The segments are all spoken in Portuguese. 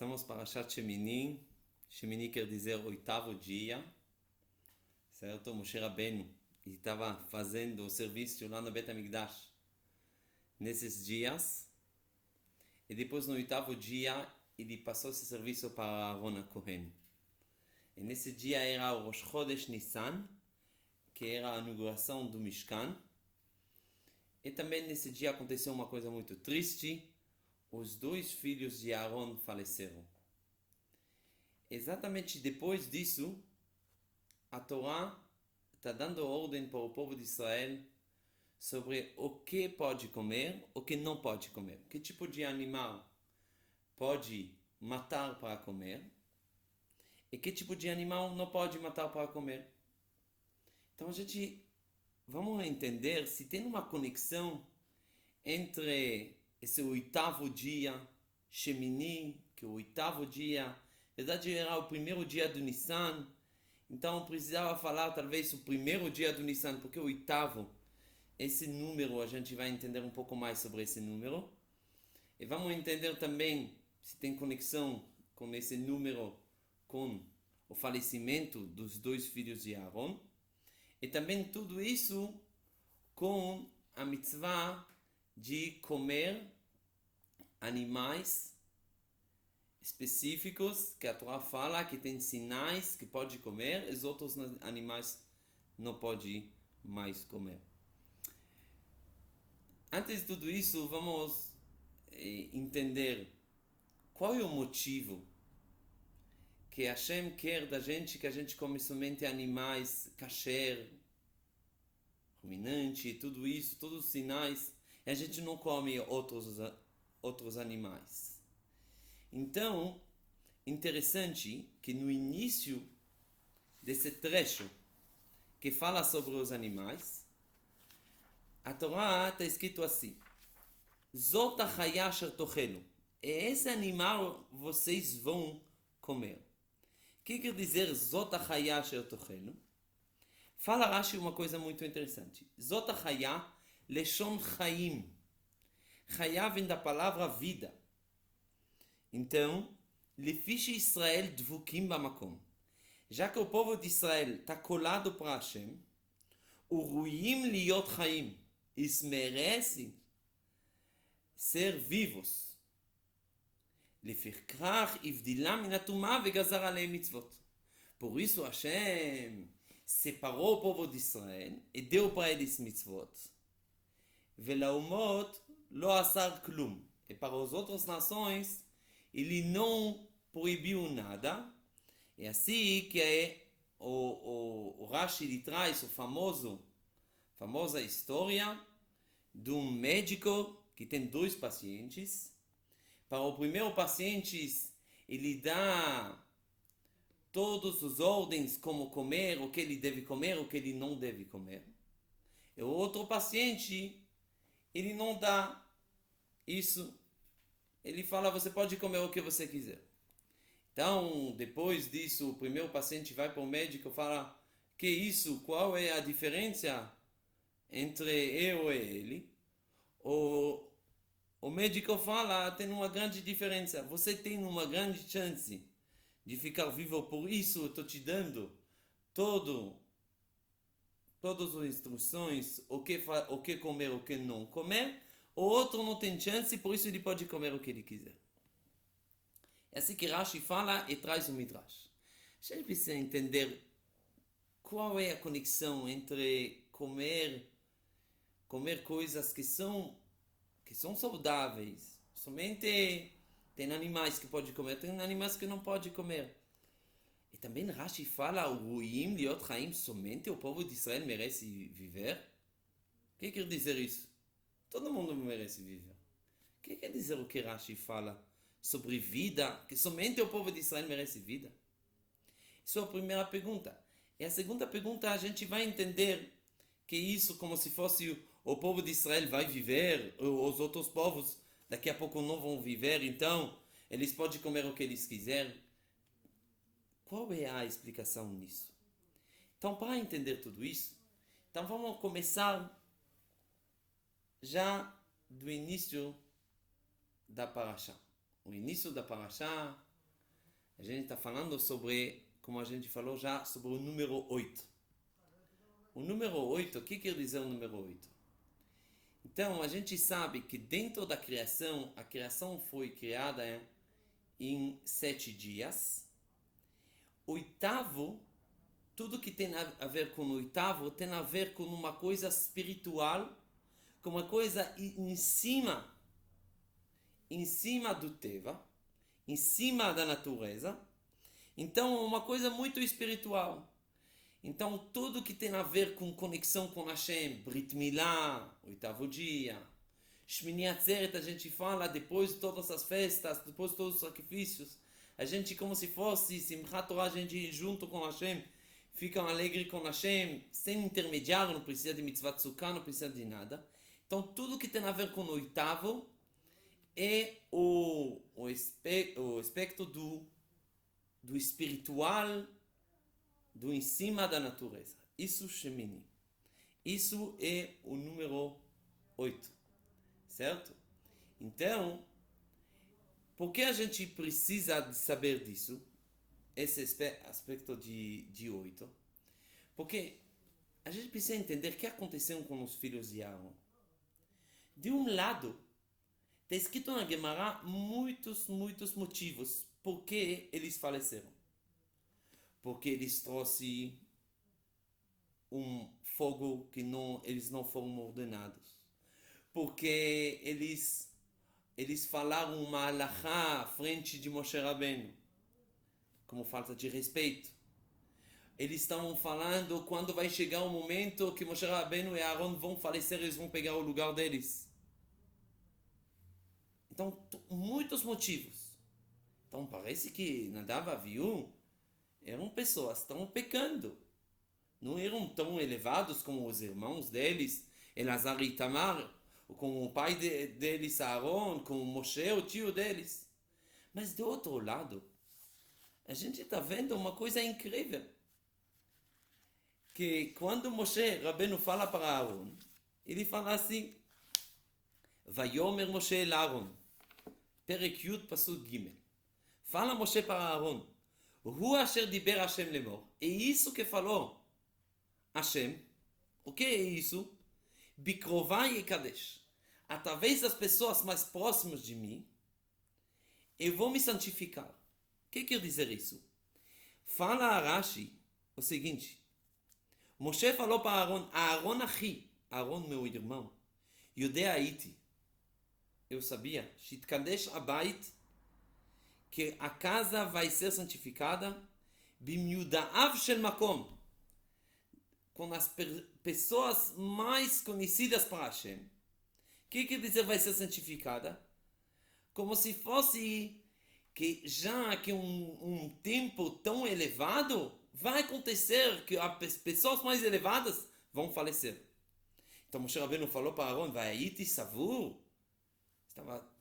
Estamos para Parashat Shemini. Shemini quer dizer oitavo dia, certo? Moshe Rabbeinu estava fazendo o serviço lá no Bet HaMikdash nesses dias. E depois no oitavo dia ele passou esse serviço para Aaron Cohen. E nesse dia era o Rosh Chodesh Nissan, que era a inauguração do Mishkan. E também nesse dia aconteceu uma coisa muito triste. Os dois filhos de Aaron faleceram. Exatamente depois disso, a Torá está dando ordem para o povo de Israel sobre o que pode comer, o que não pode comer. Que tipo de animal pode matar para comer e que tipo de animal não pode matar para comer. Então vamos entender se tem uma conexão entre esse oitavo dia, Shemini, que é o oitavo dia, na verdade era o primeiro dia do Nissan, então precisava falar talvez o primeiro dia do Nissan, porque o oitavo, esse número, a gente vai entender um pouco mais sobre esse número. E vamos entender também se tem conexão com esse número, com o falecimento dos dois filhos de Aaron. E também tudo isso com a mitzvah de comer animais específicos que a Torá fala que tem sinais que pode comer, e os outros animais não pode mais comer. Antes de tudo isso, vamos entender qual é o motivo que Hashem quer da gente que a gente come somente animais kasher, ruminante, tudo isso, todos os sinais, e a gente não come outros animais. Então, interessante que no início desse trecho que fala sobre os animais, a Torá está escrito assim: Zot hachaya asher tochelu. Esse animal vocês vão comer. O que quer dizer Zot hachaya asher tochelu? Fala Rashi uma coisa muito interessante. Zot hachaya leshon chaim. Chaya vem da palavra vida. Então, lefish Israel dvukim bamakom. Já que o povo de Israel está colado para Hashem, o ruim liot chaim, eles merecem ser vivos. Lefikach ivdilam min hatumah vegazar aleim mitzvot. Por isso Hashem separou o povo de Israel e deu para eles mitzvot. Velaumot lo asar klum. E para as outras nações ele não proibiu nada. É assim que o Rashi lhe traz a famosa história de um médico que tem dois pacientes. Para o primeiro paciente, ele dá todas as ordens como comer, o que ele deve comer, o que ele não deve comer. E o outro paciente, ele não dá isso. Ele fala, você pode comer o que você quiser. Então, depois disso, o primeiro paciente vai para o médico e fala, que isso, qual é a diferença entre eu e ele? O médico fala, tem uma grande diferença. Você tem uma grande chance de ficar vivo, por isso eu estou te dando todas as instruções, o que comer, o que não comer. O outro não tem chance, por isso ele pode comer o que ele quiser. É assim que Rashi fala e traz o Midrash. A gente precisa entender qual é a conexão entre comer coisas que são saudáveis. Somente tem animais que pode comer, tem animais que não pode comer. E também Rashi fala, o ruim liot chaim, somente o povo de Israel merece viver. O que quer dizer isso? Todo mundo merece viver. O que quer dizer o que Rashi fala sobre vida, que somente o povo de Israel merece vida? Isso é a primeira pergunta. E a segunda pergunta, a gente vai entender que isso como se fosse o povo de Israel vai viver, os outros povos daqui a pouco não vão viver, então eles podem comer o que eles quiserem. Qual é a explicação nisso? Então, para entender tudo isso, então vamos começar já do início da Parashá. O início da Parashá A gente está falando sobre, como a gente falou já, sobre o número 8. O número 8, o que quer dizer o número 8? Então, a gente sabe que dentro da criação, a criação foi criada em 7 dias. Oitavo, tudo que tem a ver com o oitavo tem a ver com uma coisa espiritual, com uma coisa em cima do Teva, em cima da natureza. Então, uma coisa muito espiritual. Então, tudo que tem a ver com conexão com Hashem, Brit Milá, oitavo dia, Shmini Atzeret, a gente fala depois de todas as festas, depois de todos os sacrifícios, a gente como se fosse Simchat Torah, a gente junto com Hashem, fica alegre com Hashem, sem intermediário, não precisa de mitzvah tzukah, não precisa de nada. Então, tudo que tem a ver com o oitavo é o aspecto do espiritual, do em cima da natureza. Isso Shemini. Isso é o número 8. Certo? Então, por que a gente precisa de saber disso? Esse aspecto de 8. Porque a gente precisa entender o que aconteceu com os filhos de Aaron. De um lado, está escrito na Gemara muitos motivos por que eles faleceram. Porque eles trouxeram um fogo que eles não foram ordenados. Porque eles falaram uma halachá à frente de Moshe Rabbeinu, como falta de respeito. Eles estavam falando quando vai chegar o momento que Moshe Rabbeinu e Aaron vão falecer, eles vão pegar o lugar deles. Então, muitos motivos. Então, parece que Nadav e Avihu eram pessoas que estavam pecando. Não eram tão elevados como os irmãos deles, Elazar e Itamar, com o pai deles, Aaron, com Moshe, o tio deles. Mas do outro lado, a gente está vendo uma coisa incrível. Que quando Moshe Rabbeinu fala para Aaron, ele fala assim, Vayomer Moshe el Aaron, Perek Yud Pasuk Gimel. Fala Moshe para Aaron, Hu asher diber Hashem lemor. É isso que falou Hashem. O que é isso? Bikrovai e Kadesh. Através das pessoas mais próximas de mim, eu vou me santificar. O que quer dizer isso? Fala a Rashi o seguinte. Moshe falou para Aaron, Aaron achi, Aaron meu irmão, Yodea iti. Eu sabia, Shitkadesh Abait, que a casa vai ser santificada, Bimyudaav Shel Makom, com as pessoas mais conhecidas para Hashem. O que quer dizer vai ser santificada? Como se fosse que já que um tempo tão elevado vai acontecer que as pessoas mais elevadas vão falecer. Então Moshe Rabbeinu falou para Aaron, vai iti savur,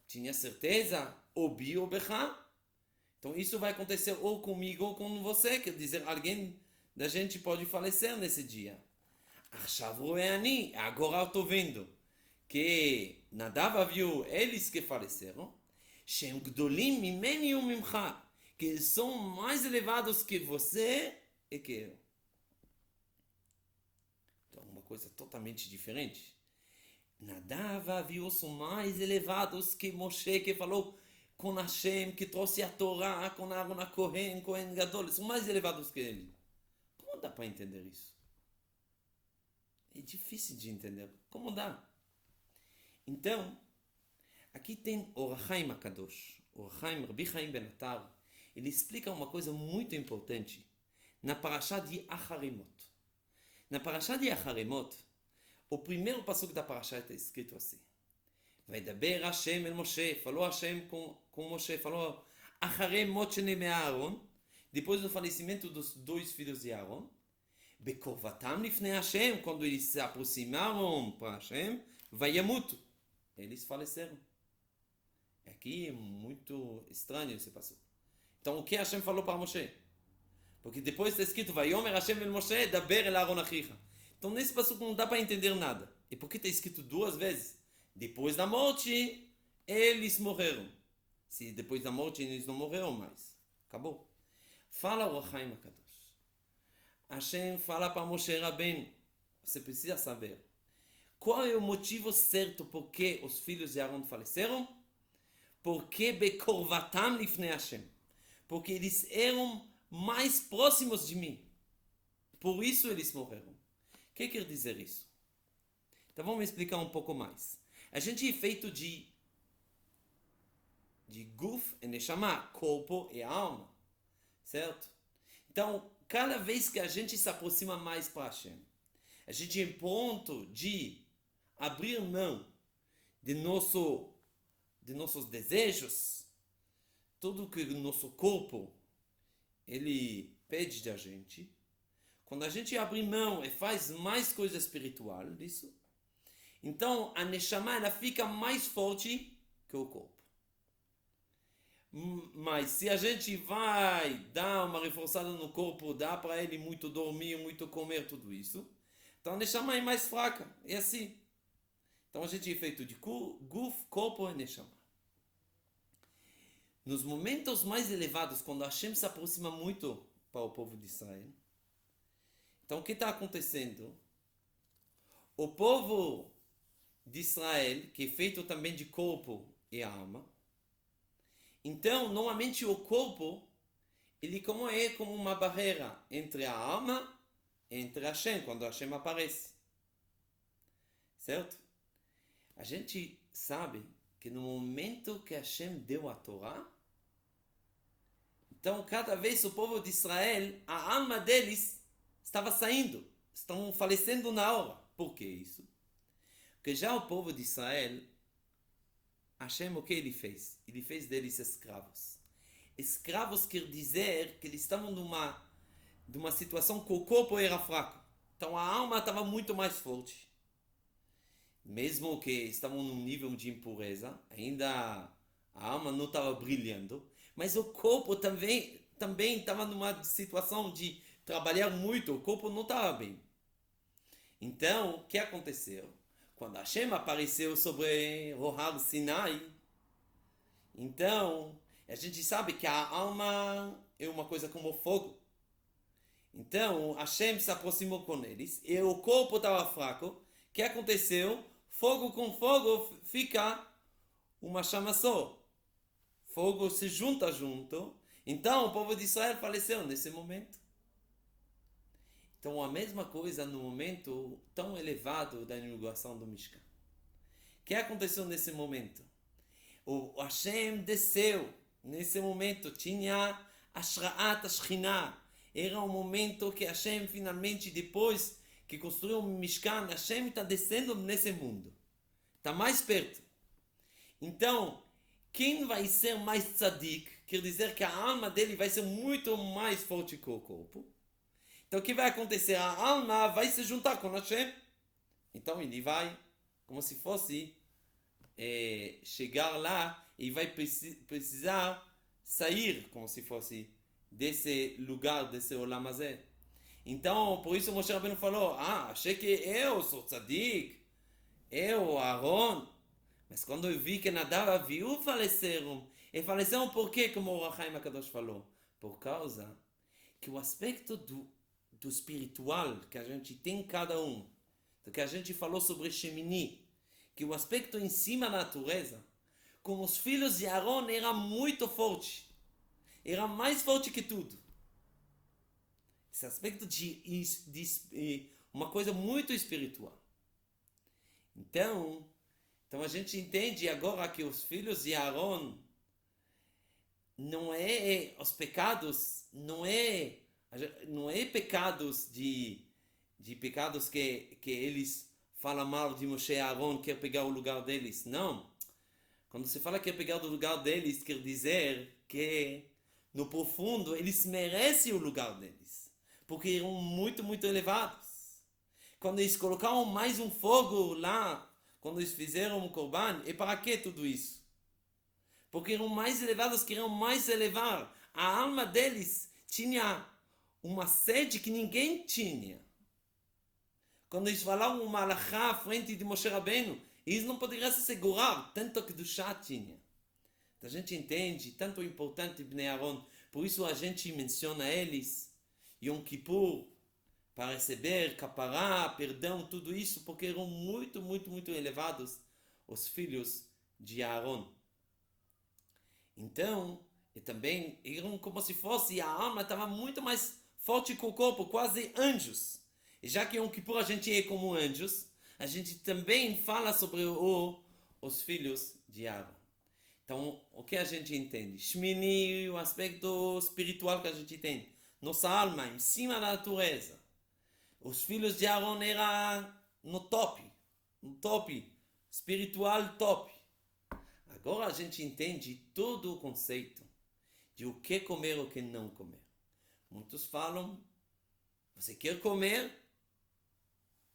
tinha certeza, obi ou bechá. Então isso vai acontecer ou comigo ou com você, quer dizer, alguém da gente pode falecer nesse dia. Agora eu estou vendo que Nadav e Avihu, eles que faleceram, Shem Gdolim mimeni umimcha, que eles são mais elevados que você e que eu. Então, uma coisa totalmente diferente. Nadav e Avihu são mais elevados que Moshe, que falou com Hashem, que trouxe a Torá, com Aaron Cohen Gadol, eles são mais elevados que ele. Como dá para entender isso? É difícil de entender. Como dá? Então, aqui tem Or HaChaim HaKadosh, Or HaChaim Rabbi Chaim Ben Atar. Ele explica uma coisa muito importante na parashá de Acharemot. Na parashá de Acharemot, o primeiro passuco da parashá está escrito assim. Vaidaber Hashem el Moshe, falou Hashem com Moshe, falou Acharemot shenei Aaron, depois do falecimento dos dois filhos de Aaron, Bekorvatam lifnei Hashem, quando eles se aproximaram para Hashem, Vayamutu, eles faleceram. Aqui é muito estranho esse passuco. Então o que Hashem falou para Moshe? Porque depois está escrito Vayomer Hashem el Moshe, daber el Aaron achicha. Então nesse passuco não dá para entender nada. E por que está escrito duas vezes? Depois da morte, eles morreram. Se depois da morte eles não morreram mais, acabou. Fala o Haim Akadosh. Hashem fala para Moshe Rabbeinu. Você precisa saber. Qual é o motivo certo por que os filhos de Aaron faleceram? Porque bekorvatam lifnei Hashem. Porque eles eram mais próximos de mim. Por isso eles morreram. O que quer dizer isso? Então vamos explicar um pouco mais. A gente é feito de guf e neshama, corpo e alma. Certo? Então, cada vez que a gente se aproxima mais para Hashem, a gente é ponto de abrir mão de nossos desejos, tudo que o nosso corpo ele pede da gente. Quando a gente abre mão e faz mais coisa espiritual disso, então a Neshama ela fica mais forte que o corpo. Mas se a gente vai dar uma reforçada no corpo, dá para ele muito dormir, muito comer, tudo isso, então a Neshama é mais fraca. É assim. Então a gente é feito de guf, corpo e Neshama. Nos momentos mais elevados, quando Hashem se aproxima muito para o povo de Israel, então o que está acontecendo? O povo de Israel, que é feito também de corpo e alma, então normalmente o corpo ele é como uma barreira entre a alma e entre Hashem, quando Hashem aparece. Certo? A gente sabe que no momento que Hashem deu a Torá, então cada vez o povo de Israel, a alma deles estava saindo, estão falecendo na hora. Por que isso? Porque já o povo de Israel, Hashem o que ele fez? Ele fez deles escravos. Escravos quer dizer que eles estavam numa situação que o corpo era fraco. Então a alma estava muito mais forte. Mesmo que estavam num nível de impureza, ainda a alma não estava brilhando, mas o corpo também estava numa situação de trabalhar muito, o corpo não estava bem. Então, o que aconteceu? Quando Hashem apareceu sobre o Har Sinai, então, a gente sabe que a alma é uma coisa como fogo. Então, Hashem se aproximou com eles, e o corpo estava fraco. O que aconteceu? Fogo com fogo fica uma chama só. Fogo se junta junto. Então, o povo de Israel faleceu nesse momento. Então, a mesma coisa no momento tão elevado da inauguração do Mishkan. O que aconteceu nesse momento? O Hashem desceu. Nesse momento tinha Ashra'at Ashkhinah. Era um momento que Hashem finalmente, depois que construiu o Mishkan, Hashem está descendo nesse mundo. Está mais perto. Então, quem vai ser mais tzadik? Quer dizer que a alma dele vai ser muito mais forte que o corpo. Então o que vai acontecer? A alma vai se juntar com Hashem. Então ele vai, como se fosse, chegar lá e vai precisar sair, como se fosse, desse lugar, desse Olam Hazé. Então, por isso Moshe Rabbeinu falou, achei que eu sou tzadik, eu, Aaron. Mas quando eu vi que Nadav e Avihu faleceram, e faleceram por quê, como o Haim Akadosh falou? Por causa que o aspecto do espiritual que a gente tem cada um, do que a gente falou sobre Shemini, que o aspecto em cima da natureza, com os filhos de Aaron era muito forte, era mais forte que tudo. Esse aspecto de uma coisa muito espiritual. Então a gente entende agora que os filhos de Aaron não é os pecados, não é pecados de pecados que eles falam mal de Moshe e Aaron, quer pegar o lugar deles. Não. Quando se fala que quer pegar o lugar deles, quer dizer que no profundo eles merecem o lugar deles, porque eram muito, muito elevados. Quando eles colocaram mais um fogo lá, quando eles fizeram o Korban, e para que tudo isso? Porque eram mais elevados, queriam mais elevar. A alma deles tinha uma sede que ninguém tinha. Quando eles falavam uma alahá à frente de Moshe Rabbeinu, eles não poderiam se segurar, tanto que do chá tinha. Então a gente entende tanto o importante de Bnei Aaron, Por isso a gente menciona eles, Yom Kippur, para receber capará, perdão, tudo isso, porque eram muito, muito, muito elevados os filhos de Aaron. Então, e também eram como se fosse, a alma estava muito mais forte que o corpo, quase anjos. E já que Yom Kippur a gente é como anjos, a gente também fala sobre os filhos de Aaron. Então, o que a gente entende? Shmini, o aspecto espiritual que a gente tem. Nossa alma em cima da natureza. Os filhos de Aaron eram no top espiritual top. Agora a gente entende todo o conceito de o que comer e o que não comer. Muitos falam, você quer comer,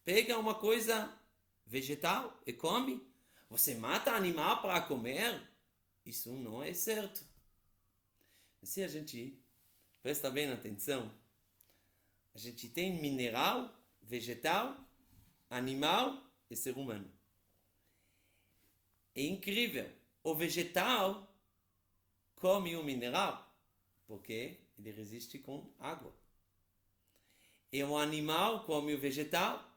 pega uma coisa vegetal e come. Você mata animal para comer, isso não é certo. Se a gente presta bem atenção, a gente tem mineral, vegetal, animal e ser humano. É incrível. O vegetal come o mineral, porque ele resiste com água. E o animal come o vegetal.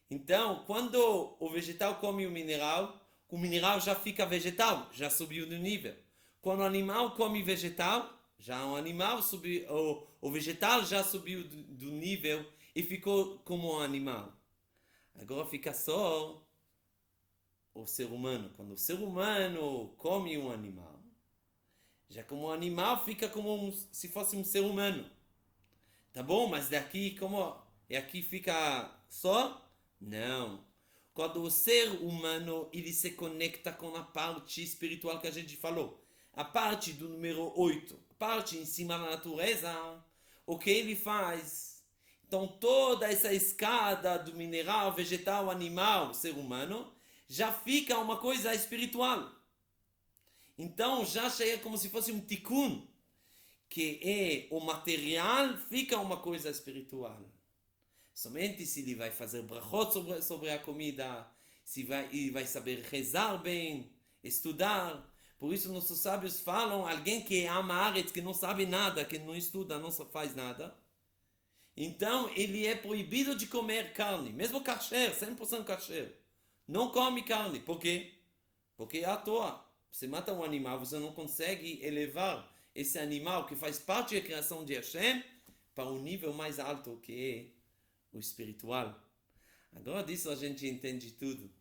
Então, quando o vegetal come o mineral já fica vegetal, já subiu de nível. Quando o animal come vegetal, já o animal subiu, o vegetal já subiu do nível e ficou como um animal. Agora fica só o ser humano. Quando o ser humano come um animal, já como o animal fica como se fosse um ser humano. Tá bom? Mas daqui como e aqui fica só? Não. Quando o ser humano ele se conecta com a parte espiritual que a gente falou, a parte do número 8, a parte em cima da natureza, o que ele faz? Então toda essa escada do mineral, vegetal, animal, ser humano, já fica uma coisa espiritual. Então já chega como se fosse um tikkun, que é o material, fica uma coisa espiritual. Somente se ele vai fazer brachot sobre a comida, se ele vai saber rezar bem, estudar. Por isso nossos sábios falam, alguém que ama a Aretz, que não sabe nada, que não estuda, não faz nada, então ele é proibido de comer carne, mesmo kasher, 100% kasher. Não come carne. Por quê? Porque é à toa. Você mata um animal, você não consegue elevar esse animal que faz parte da criação de Hashem para um nível mais alto que é o espiritual. Agora disso a gente entende tudo.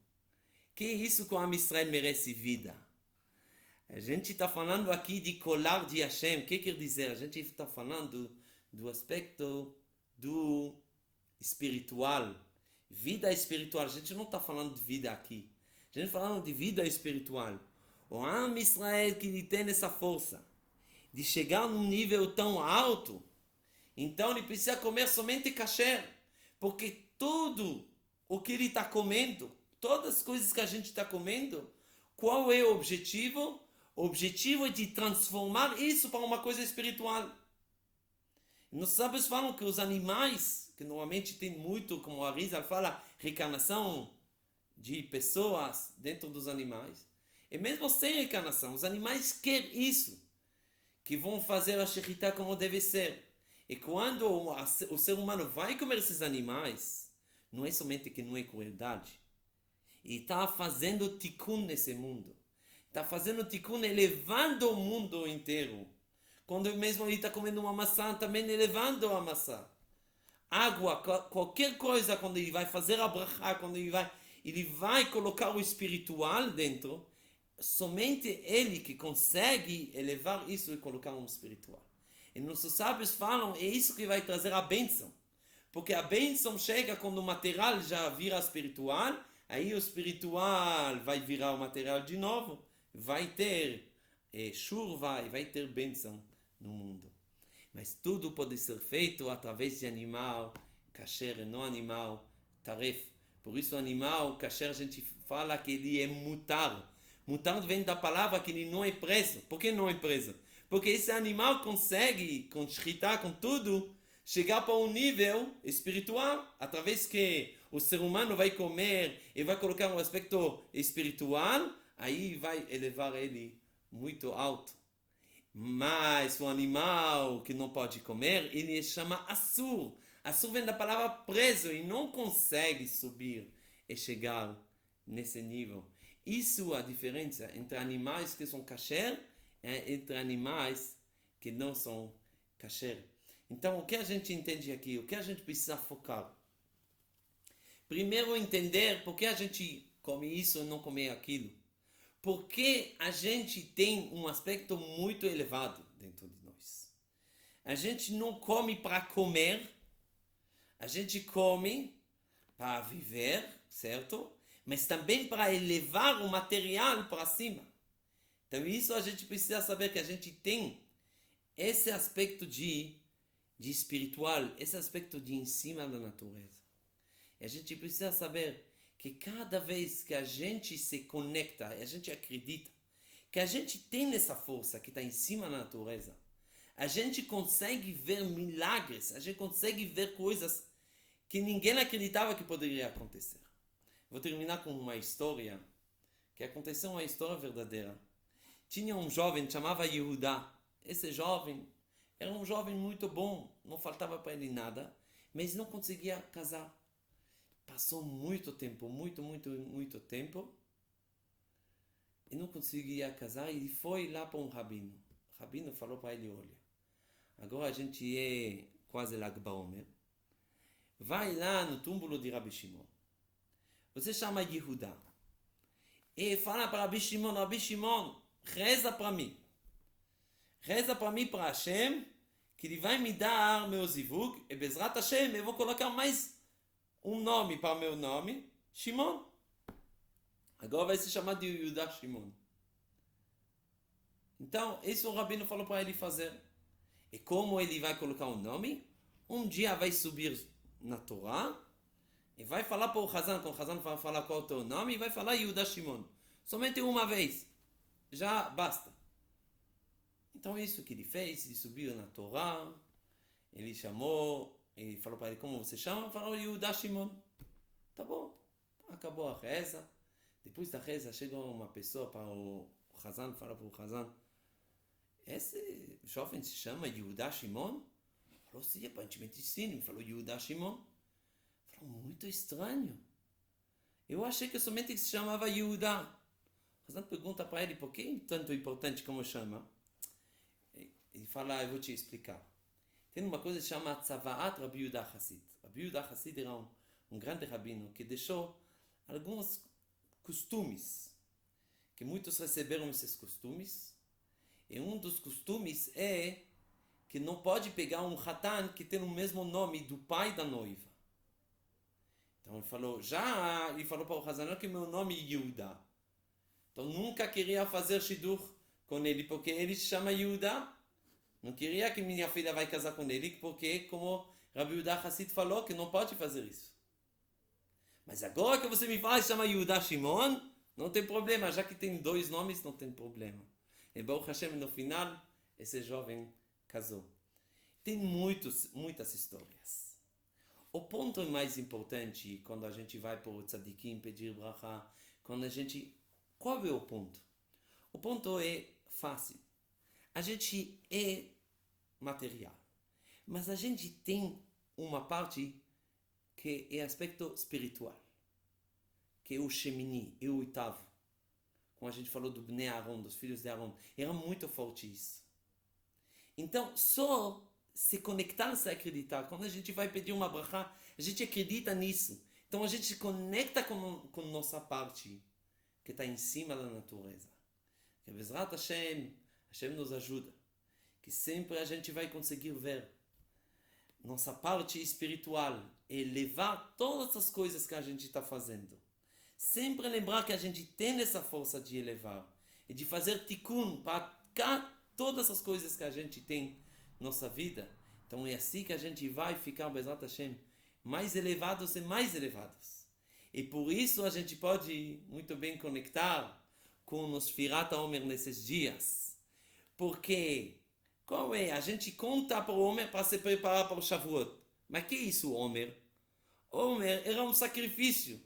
Que é isso que o Am Israel merece vida? A gente está falando aqui de colar de Hashem. O que quer dizer? A gente está falando do aspecto do espiritual. Vida espiritual. A gente não está falando de vida aqui. A gente está falando de vida espiritual. O Am Israel que ele tem essa força de chegar num nível tão alto, então ele precisa comer somente kasher. Porque tudo o que ele está comendo, todas as coisas que a gente está comendo, qual é o objetivo? O objetivo é de transformar isso para uma coisa espiritual. Nos sábios falam que os animais, que normalmente tem muito, como a Rizal fala, reencarnação de pessoas dentro dos animais, e mesmo sem reencarnação, os animais querem isso, que vão fazer a shechita como deve ser. E quando o ser humano vai comer esses animais, não é somente que não é crueldade. Ele está fazendo tikkun nesse mundo. Está fazendo tikkun, elevando o mundo inteiro. Quando mesmo ele está comendo uma maçã, também elevando a maçã. Água, qualquer coisa, quando ele vai fazer a brachá, quando ele vai colocar o espiritual dentro, somente ele que consegue elevar isso e colocar um espiritual. E nossos sábios falam, é isso que vai trazer a bênção. Porque a bênção chega quando o material já vira espiritual, aí o espiritual vai virar o material de novo, vai ter chuva e vai ter bênção no mundo. Mas tudo pode ser feito através de animal, kasher e não animal, taref. Por isso animal, kasher, a gente fala que ele é mutar. Mutar vem da palavra que ele não é preso. Por que não é preso? Porque esse animal consegue, com shchita, com tudo, chegar para um nível espiritual, através que o ser humano vai comer e vai colocar um aspecto espiritual, aí vai elevar ele muito alto. Mas o animal que não pode comer, ele chama assur. Assur vem da palavra preso e não consegue subir e chegar nesse nível. Isso é a diferença entre animais que são kasher e entre animais que não são kasher. Então, o que a gente entende aqui? O que a gente precisa focar? Primeiro, entender por que a gente come isso e não come aquilo. Porque a gente tem um aspecto muito elevado dentro de nós. A gente não come para comer, a gente come para viver, certo? Mas também para elevar o material para cima. Então isso a gente precisa saber que a gente tem esse aspecto de espiritual, esse aspecto de em cima da natureza. E a gente precisa saber que cada vez que a gente se conecta, a gente acredita que a gente tem essa força que está em cima da natureza, a gente consegue ver milagres, a gente consegue ver coisas que ninguém acreditava que poderia acontecer. Vou terminar com uma história que aconteceu, uma história verdadeira. Tinha um jovem que chamava Yehuda. Esse jovem era um jovem muito bom, não faltava para ele nada, mas não conseguia casar. Passou muito tempo, muito tempo, e não conseguia casar, e foi lá para um rabino. O rabino falou para ele, olha, agora a gente é quase Lag Baomer, vai lá no túmulo de Rabi Shimon. Você chama Yehuda e fala para Rabi Shimon, reza para mim para Hashem, que ele vai me dar meu zivug, e Bezrat Hashem, eu vou colocar mais um nome para meu nome, Shimon. Agora vai se chamar de Yehuda Shimon. Então, isso o rabino falou para ele fazer. E como ele vai colocar um nome? Um dia vai subir na Torá e vai falar para o Hazan, quando o Hazan vai falar qual é o teu nome, e vai falar Yehuda Shimon. Somente uma vez. Já basta. Então isso que ele fez, ele subiu na Torá, ele chamou, ele falou para ele, como você chama? Falou Yehuda Shimon. Tá bom. Acabou a reza. Depois da reza chegou uma pessoa para o Hazan, fala para o Hazan, esse jovem se chama Yehuda Shimon? Falou, sim, aparentemente sim. Ele falou Yehuda Shimon. Falou, muito estranho. Eu achei que somente se chamava Yehuda. O Hazan pergunta para ele, por que é tanto importante como chama? Ele fala, eu vou te explicar. Tem uma coisa que se chama Tzavaat Rabi Yehuda Hassid. Rabi Yehuda Hassid era um grande rabino que deixou alguns costumes, que muitos receberam esses costumes, e um dos costumes é que não pode pegar um Hatan que tem o mesmo nome do pai da noiva. Então ele falou para o Hazan que meu nome é Yehuda. Então nunca queria fazer Shidur com ele, porque ele se chama Yehuda. Não queria que minha filha vai casar com ele, porque como Rabi Yehuda Hassid falou, que não pode fazer isso. Mas agora que você me fala que chama Yehuda Shimon, não tem problema, já que tem dois nomes, não tem problema. E Baruch Hashem, no final, esse jovem casou. Tem muitas histórias. O ponto mais importante, quando a gente vai para o tzadikim pedir bracha, qual é o ponto? O ponto é fácil. A gente é material, mas a gente tem uma parte que é aspecto espiritual, que é o Shemini, é o oitavo. Como a gente falou do Bnei Aaron, dos filhos de Aaron, era muito forte isso. Então, só se conectar, se acreditar. Quando a gente vai pedir uma bracha, a gente acredita nisso. Então a gente se conecta com nossa parte, que está em cima da natureza. Que Bezrat Hashem nos ajuda. Que sempre a gente vai conseguir ver nossa parte espiritual e levar todas as coisas que a gente está fazendo. Sempre lembrar que a gente tem essa força de elevar e de fazer tikkun para todas as coisas que a gente tem na nossa vida. Então é assim que a gente vai ficar, Bezrat Hashem, mais elevados e mais elevados. E por isso a gente pode muito bem conectar com os Sfirat HaOmer nesses dias. Porque qual é? A gente conta para o Homer para se preparar para o Shavuot. Mas que é isso, Homer? Homer era um sacrifício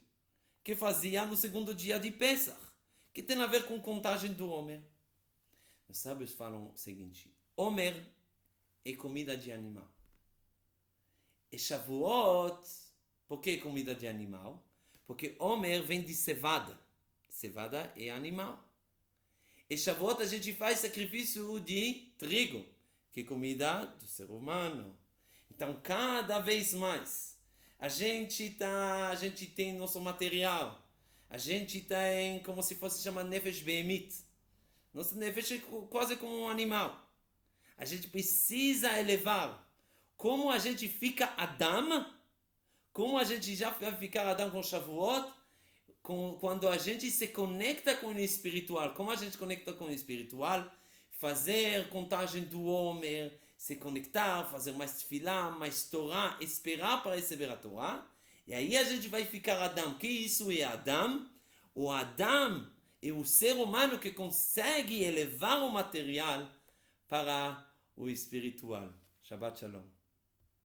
que fazia no segundo dia de Pesach, que tem a ver com contagem do Homer. Os sábios falam o seguinte: Omer é comida de animal. E Shavuot, por que comida de animal? Porque Omer vem de cevada. Cevada é animal. E Shavuot a gente faz sacrifício de trigo, que é comida do ser humano. Então, cada vez mais, a gente tem nosso material. A gente tem como se fosse chamar Nefesh Behemit. Nosso Nefesh é quase como um animal. A gente precisa elevar. Como a gente fica Adam, como a gente já vai ficar Adam com Shavuot, quando a gente se conecta com o espiritual. Como a gente conecta com o espiritual? Fazer contagem do Homer, se conectar, fazer mais tefilá, mais Torá, esperar para receber a Torá. E aí a gente vai ficar Adam. Que isso é Adam? O Adam é o ser humano que consegue elevar o material para o espiritual. Shabbat Shalom.